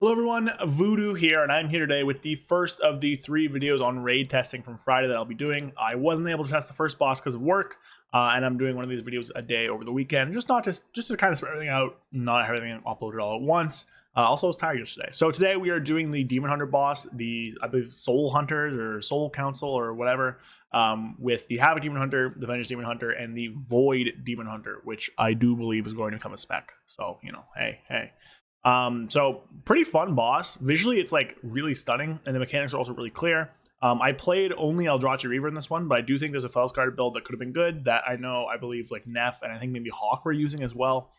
Hello everyone, Voodoo here, and I'm here today with the first of the 3 videos on raid testing from Friday that I'll be doing. I wasn't able to test the first boss because of work, and I'm doing one of these videos a day over the weekend, just to kind of spread everything out, not have everything uploaded all at once. Also, I was tired yesterday. So today we are doing the Demon Hunter boss, the, I believe, Soul Hunters or Soul Council or whatever, with the Havoc Demon Hunter, the Vengeance Demon Hunter, and the Void Demon Hunter, which I do believe is going to become a spec. So, you know, hey. So pretty fun boss. Visually, it's like really stunning, and the mechanics are also really clear. I played only Eldrazi Reaver in this one, but I do think there's a Felskard build that could have been good that I believe like Neff and I think maybe Hawk were using as well.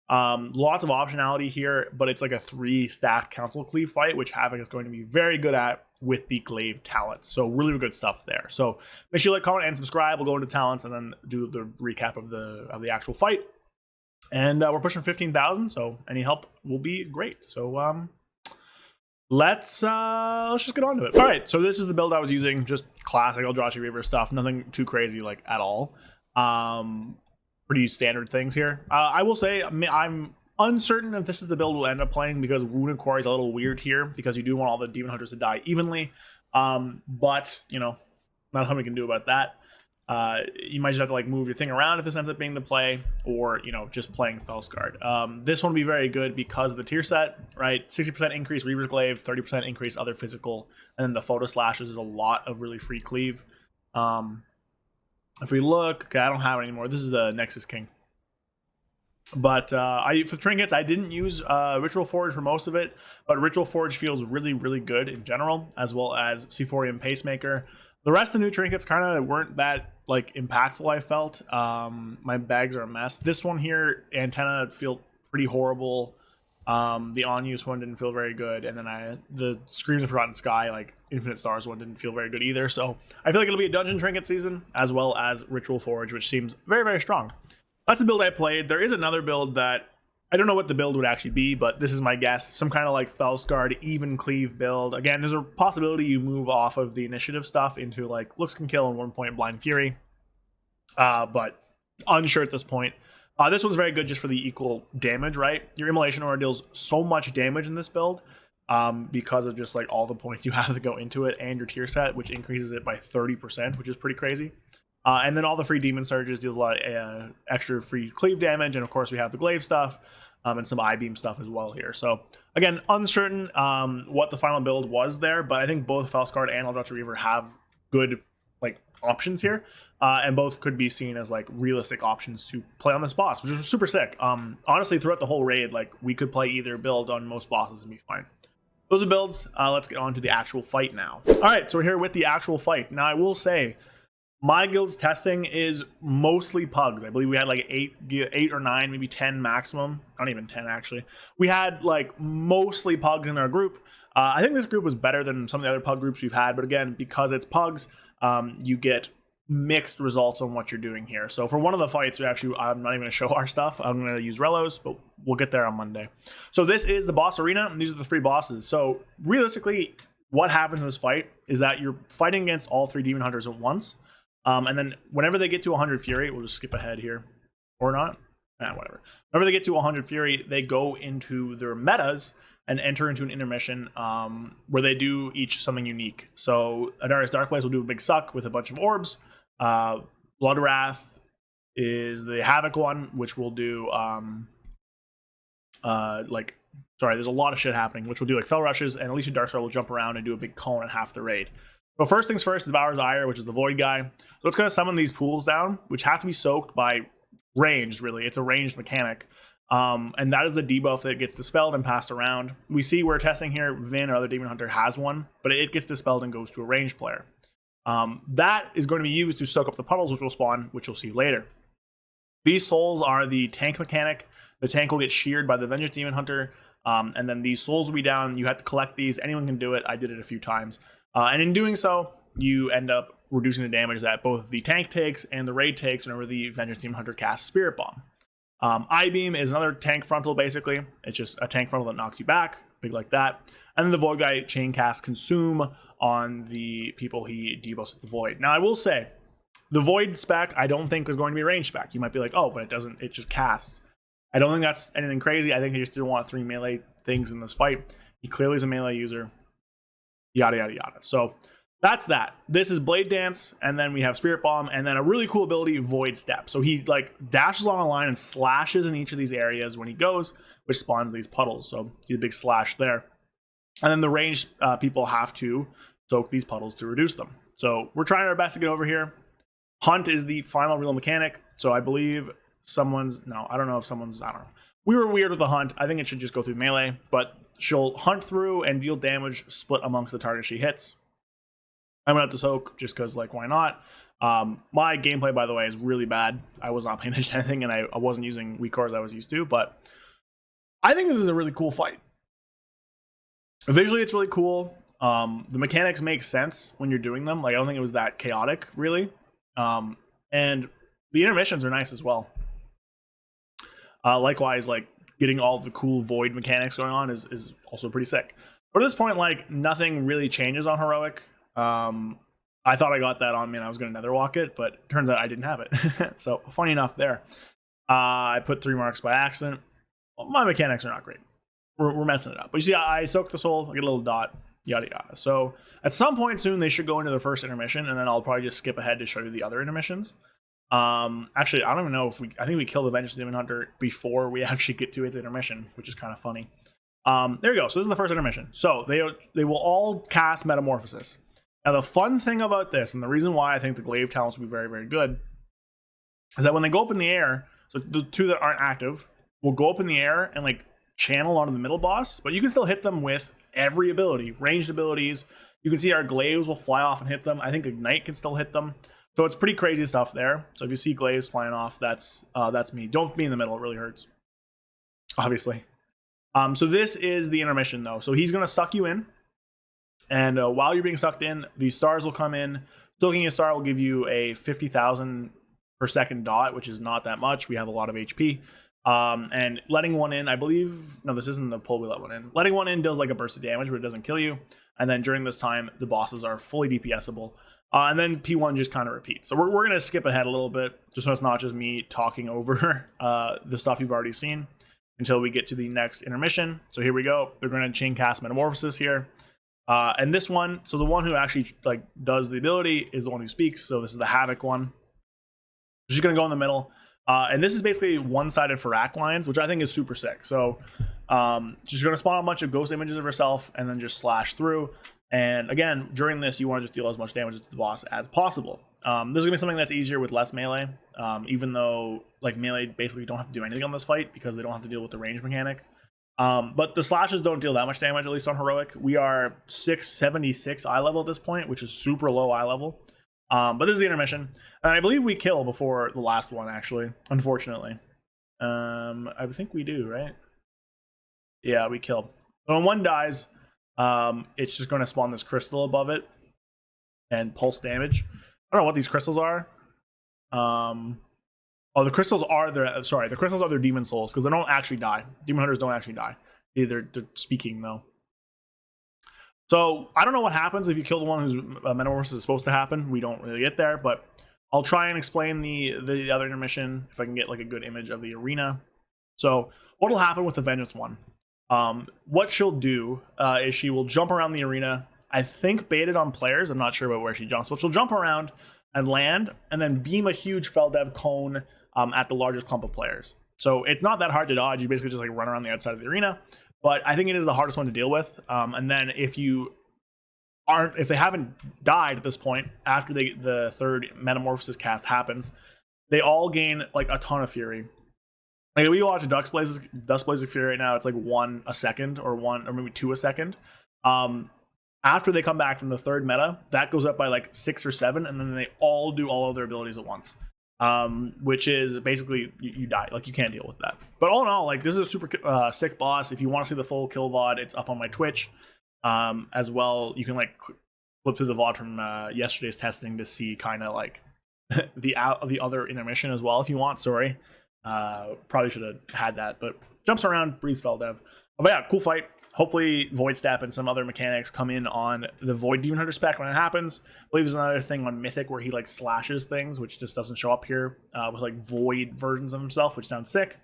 Lots of optionality here, but it's like a 3-stack Council Cleave fight, which Havoc is going to be very good at with the Glaive talents. So really good stuff there. So make sure you like, comment, and subscribe. We'll go into talents and then do the recap of the actual fight. And we're pushing 15,000, so any help will be great. So let's just get on to it. All right, so this is the build I was using, just classic Eldrazi Reaver stuff, nothing too crazy like at all. Pretty standard things here. I will say I'm uncertain if this is the build we'll end up playing because Runic Quarry is a little weird here because you do want all the Demon Hunters to die evenly. But you know, not something we can do about that. You might just have to like move your thing around if this ends up being the play, or you know, just playing Felskard. This one will be very good because of the tier set, right? 60% increase Reaver's Glaive, 30% increase other physical, and then the Photo Slashes is a lot of really free cleave. If we look, okay, I don't have it anymore. This is the Nexus King. But for trinkets, I didn't use Ritual Forge for most of it, but Ritual Forge feels really good in general, as well as Sephorium Pacemaker. The rest of the new trinkets kind of weren't that like impactful, I felt. My bags are a mess. This one here, Antenna, feel pretty horrible. The on-use one didn't feel very good, and then the Screams of Forgotten Sky, like Infinite Stars one, didn't feel very good either. So I feel like it'll be a dungeon trinket season, as well as Ritual Forge, which seems very strong. That's the build I played. There is another build that I don't know what the build would actually be, but this is my guess. Some kind of like Felskard even cleave build. Again, there's a possibility you move off of the initiative stuff into like looks can kill and 1 point blind fury. But unsure at this point. This one's very good just for the equal damage, right? Your Immolation Aura deals so much damage in this build because of just like all the points you have to go into it and your tier set, which increases it by 30%, which is pretty crazy. And then all the free Demon Surges deals a lot of extra free cleave damage. And of course, we have the Glaive stuff and some I-Beam stuff as well here. So again, uncertain what the final build was there, but I think both Felskard and Eldrazi Reaver have good like options here. And both could be seen as like realistic options to play on this boss, which is super sick. Honestly, throughout the whole raid, like we could play either build on most bosses and be fine. Those are builds. Let's get on to the actual fight now. All right, so we're here with the actual fight. Now, I will say, my guild's testing is mostly pugs. I believe we had like 8 or 9, maybe 10 maximum. Not even 10, actually. We had like mostly pugs in our group. I think this group was better than some of the other pug groups we've had. But again, because it's pugs, you get mixed results on what you're doing here. So for one of the fights, I'm not even going to show our stuff. I'm going to use Relos, but we'll get there on Monday. So this is the boss arena, and these are the 3 bosses. So realistically, what happens in this fight is that you're fighting against all 3 Demon Hunters at once. And then whenever they get to 100 Fury, we'll just skip ahead here. Or not. Whatever. Whenever they get to 100 Fury, they go into their metas and enter into an intermission where they do each something unique. So Adarius Darkblaze will do a big suck with a bunch of orbs. Bloodwrath is the Havoc one, which will do there's a lot of shit happening, which will do like Fell Rushes, and Alicia Darkstar will jump around and do a big cone at half the raid. But first things first, Devour's Ire, which is the Void guy. So it's going to summon these pools down, which have to be soaked by ranged, really. It's a ranged mechanic. And that is the debuff that gets dispelled and passed around. We see we're testing here, Vin, our other Demon Hunter, has one, but it gets dispelled and goes to a ranged player. That is going to be used to soak up the puddles, which will spawn, which you'll see later. These souls are the tank mechanic. The tank will get sheared by the Vengeance Demon Hunter. And then these souls will be down. You have to collect these. Anyone can do it. I did it a few times. And in doing so, you end up reducing the damage that both the tank takes and the raid takes whenever the Vengeance Demon Hunter casts Spirit Bomb. I-Beam is another tank frontal, basically. It's just a tank frontal that knocks you back, big like that. And then the Void guy chain casts Consume on the people he debuffs with the Void. Now, I will say, the Void spec I don't think is going to be a range spec. You might be like, oh, but it just casts. I don't think that's anything crazy. I think they just didn't want 3 melee things in this fight. He clearly is a melee user. Yada, yada, yada. So that's that. This is Blade Dance, and then we have Spirit Bomb, and then a really cool ability, Void Step. So he like dashes along a line and slashes in each of these areas when he goes, which spawns these puddles. So see the big slash there. And then the ranged people have to soak these puddles to reduce them. So we're trying our best to get over here. Hunt is the final real mechanic. So I believe someone's, no, I don't know if someone's, I don't know. We were weird with the hunt. I think it should just go through melee, but she'll hunt through and deal damage split amongst the targets she hits. I'm gonna have to soak just because, like, why not? My gameplay, by the way, is really bad. I was not paying attention to anything, and I wasn't using weak cores I was used to, but I think this is a really cool fight. Visually, it's really cool. The mechanics make sense when you're doing them. Like, I don't think it was that chaotic, really. And the intermissions are nice as well. Likewise, like, getting all the cool void mechanics going on is also pretty sick. But at this point, like, nothing really changes on heroic. I thought I got that on me and I was going to netherwalk it, but it turns out I didn't have it. So funny enough there. I put 3 marks by accident. Well, my mechanics are not great. We're messing it up. But you see, I soak the soul, I get a little dot, yada yada. So at some point soon, they should go into the first intermission, and then I'll probably just skip ahead to show you the other intermissions. Actually, I don't even know if I think we kill the Vengeance Demon Hunter before we actually get to its intermission, which is kind of funny. There you go. So this is the first intermission. So they will all cast Metamorphosis. Now the fun thing about this, and the reason why I think the glaive talents will be very, very good, is that when they go up in the air, so the 2 that aren't active will go up in the air and like channel onto the middle boss, but you can still hit them with every ability, ranged abilities. You can see our glaives will fly off and hit them. I think Ignite can still hit them. So it's pretty crazy stuff there. So if you see glaives flying off, that's me. Don't be in the middle, it really hurts. Obviously. So this is the intermission though. So he's gonna suck you in. And while you're being sucked in, these stars will come in. Soaking a star will give you a 50,000 per second dot, which is not that much. We have a lot of HP. And letting one in, I believe, no, this isn't the pull we let one in. Letting one in deals like a burst of damage, but it doesn't kill you. And then during this time, the bosses are fully DPSable. And then P1 just kind of repeats. So we're going to skip ahead a little bit, just so it's not just me talking over the stuff you've already seen until we get to the next intermission. So here we go. They're going to chain cast Metamorphosis here. And this one, so the one who actually like does the ability is the one who speaks. So this is the Havoc one. She's going to go in the middle. And this is basically one-sided for rack lines, which I think is super sick. So she's going to spawn a bunch of ghost images of herself and then just slash through. And again, during this, you want to just deal as much damage to the boss as possible. This is going to be something that's easier with less melee, even though like melee basically don't have to do anything on this fight because they don't have to deal with the range mechanic. But the slashes don't deal that much damage, at least on heroic. We are 676 eye level at this point, which is super low eye level. But this is the intermission, and I believe we kill before the last one, actually, unfortunately. I think we do, right? Yeah, we kill. So when one dies, it's just going to spawn this crystal above it and pulse damage. I don't know what these crystals are. Oh, the crystals are the crystals are their demon souls, because they don't actually die. Demon hunters don't actually die. They're speaking though. So I don't know what happens if you kill the one whose metamorphosis is supposed to happen. We don't really get there, but I'll try and explain the other intermission if I can get like a good image of the arena. So what'll happen with the Vengeance one? What she'll do is she will jump around the arena. I think baited on players. I'm not sure about where she jumps, but she'll jump around and land and then beam a huge Feldev cone at the largest clump of players. So it's not that hard to dodge. You basically just like run around the outside of the arena. But I think it is the hardest one to deal with. And then if they haven't died at this point, after the third Metamorphosis cast happens, they all gain like a ton of fury. Like we watch Dust Blaze of Fury right now, it's like 1 a second or maybe 2 a second. After they come back from the third meta, that goes up by like 6 or 7, and then they all do all of their abilities at once. Which is basically you die, like you can't deal with that. But all in all, like this is a super sick boss. If you want to see the full kill VOD, it's up on my Twitch as well. You can like flip through the VOD from yesterday's testing to see kind of like the other intermission as well if you want. Sorry, probably should have had that, but jumps around, breathes Feldev. But yeah, cool fight. Hopefully Void Step and some other mechanics come in on the Void Demon Hunter spec when it happens. I believe there's another thing on Mythic where he like slashes things, which just doesn't show up here with like Void versions of himself, which sounds sick.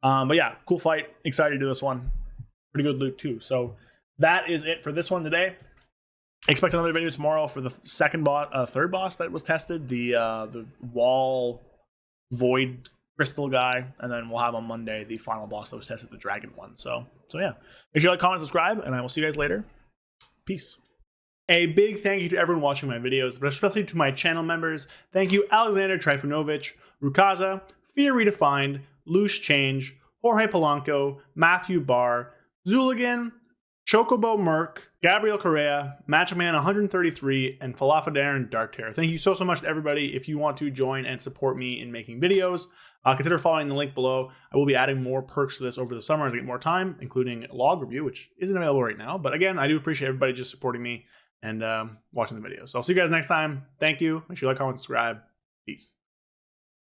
But yeah, cool fight. Excited to do this one. Pretty good loot too. So that is it for this one today. Expect another video tomorrow for the third boss that was tested, the wall void crystal guy, and then we'll have on Monday the final boss that was tested, the dragon one. So yeah, make sure you like, comment, subscribe, and I will see you guys later. Peace. A big thank you to everyone watching my videos, but especially to my channel members. Thank you, Alexander Trifunovic, Rukaza, Fear Redefined, Loose Change, Jorge Polanco, Matthew Barr, Zuligan, Chocobo Merc, Gabriel Correa, Matchman 133, and Falafadar Dark Terror. Thank you so much to everybody. If you want to join and support me in making videos, consider following the link below. I will be adding more perks to this over the summer as I get more time, including a log review, which isn't available right now. But again, I do appreciate everybody just supporting me and watching the videos. So I'll see you guys next time. Thank you. Make sure you like, comment, subscribe. Peace.